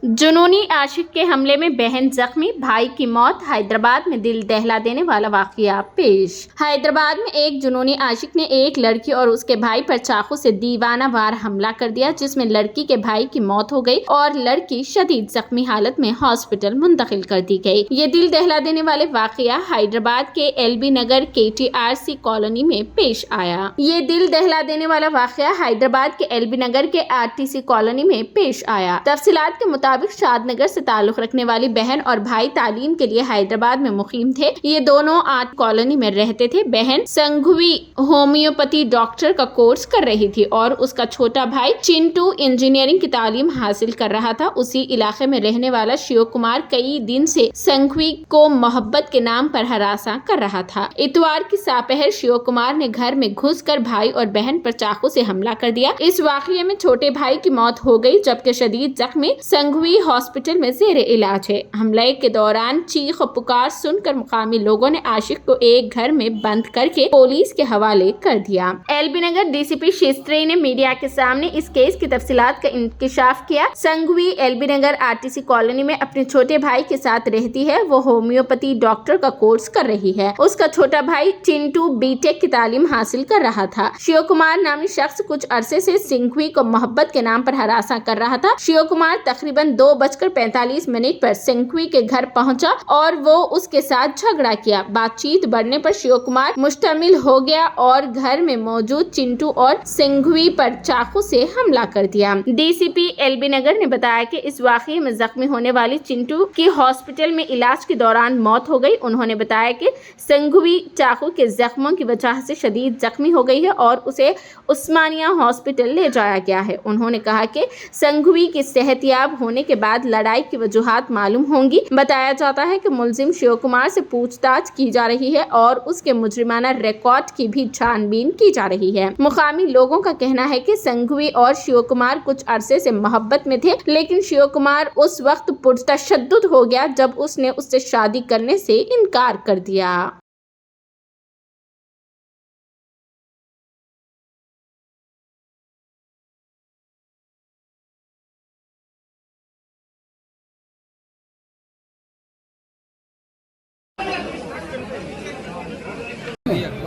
जुनूनी आशिक के हमले में बहन जख्मी, भाई की मौत। हैदराबाद में दिल दहला देने वाला वाकया पेश। हैदराबाद में एक जुनूनी आशिक ने एक लड़की और उसके भाई पर चाकू से दीवाना वार हमला कर दिया, जिसमें लड़की के भाई की मौत हो गई और लड़की शदीद जख्मी हालत में हॉस्पिटल मुंतकिल कर दी गई। ये दिल दहला देने वाले वाकया हैदराबाद के एलबी नगर KTRC कॉलोनी में पेश आया। ये दिल दहला देने वाला वाकया हैदराबाद के एलबी नगर के RTC कॉलोनी में पेश आया। तफसीलात के मुताबिक शादनगर से ताल्लुक रखने वाली बहन और भाई तालीम के लिए हैदराबाद में मुकीम थे। ये दोनों आर्ट कॉलोनी में रहते थे। बहन संघवी होम्योपैथी डॉक्टर का कोर्स कर रही थी और उसका छोटा भाई चिंटू इंजीनियरिंग की तालीम हासिल कर रहा था। उसी इलाके में रहने वाला शिव कुमार कई दिन से संघवी को मोहब्बत के नाम पर हरासा कर रहा था। इतवार की सापहर शिव कुमार ने घर में घुसकर भाई और बहन पर चाकू से हमला कर दिया। इस वाकये में छोटे भाई की मौत हो गई, जबकि शदीद जख्मी संघवी हॉस्पिटल में जेर इलाज है। हमले के दौरान चीख और पुकार सुनकर मुकामी लोगों ने आशिक को एक घर में बंद करके पुलिस के हवाले कर दिया। एलबी नगर DCP शेस्त्री ने मीडिया के सामने इस केस की तफसीलात का इंकिशाफ किया। संघवी एलबी नगर RTC कॉलोनी में अपने छोटे भाई के साथ रहती है। वो होम्योपैथी डॉक्टर का कोर्स कर रही है। उसका छोटा भाई चिंटू BTech की तालीम हासिल कर रहा था। शिव कुमार नामी शख्स कुछ अरसे से संघवी को मोहब्बत के नाम पर हरासा कर रहा था। शिव कुमार तकरीबन 2:45 पर संघवी के घर पहुंचा और वो उसके साथ झगड़ा किया। बातचीत बढ़ने पर शिव कुमार मुश्तमिल हो गया और घर में मौजूद चिंटू और संघवी पर चाकू से हमला कर दिया। DCP एलबी नगर ने बताया कि इस वाकये में जख्मी होने वाली चिंटू की हॉस्पिटल में इलाज के दौरान मौत हो गई। उन्होंने बताया कि संघवी चाकू के जख्मों की वजह से शदीद जख्मी हो गई है और उसे उस्मानिया हॉस्पिटल ले जाया गया है। उन्होंने कहा कि संघवी की सेहतयाब होने के बाद लड़ाई की वजूहात मालूम होंगी। बताया जाता है कि मुलजिम शिव कुमार से पूछताछ की जा रही है और उसके मुजरिमाना रिकॉर्ड की भी छानबीन की जा रही है। मुकामी लोगों का कहना है कि संघवी और शिव कुमार कुछ अरसे से मोहब्बत में थे, लेकिन शिव कुमार उस वक्त पुरतशद्दुद हो गया जब उसने उससे शादी करने से इनकार कर दिया।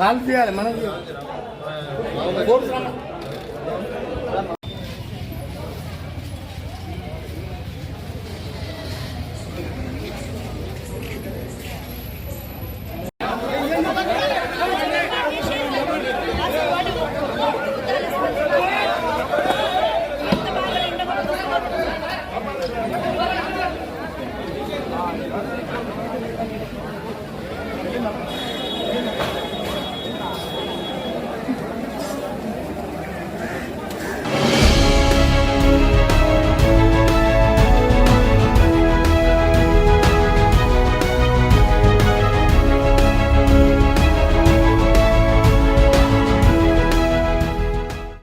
వాళ్ళు చేయాలి మనం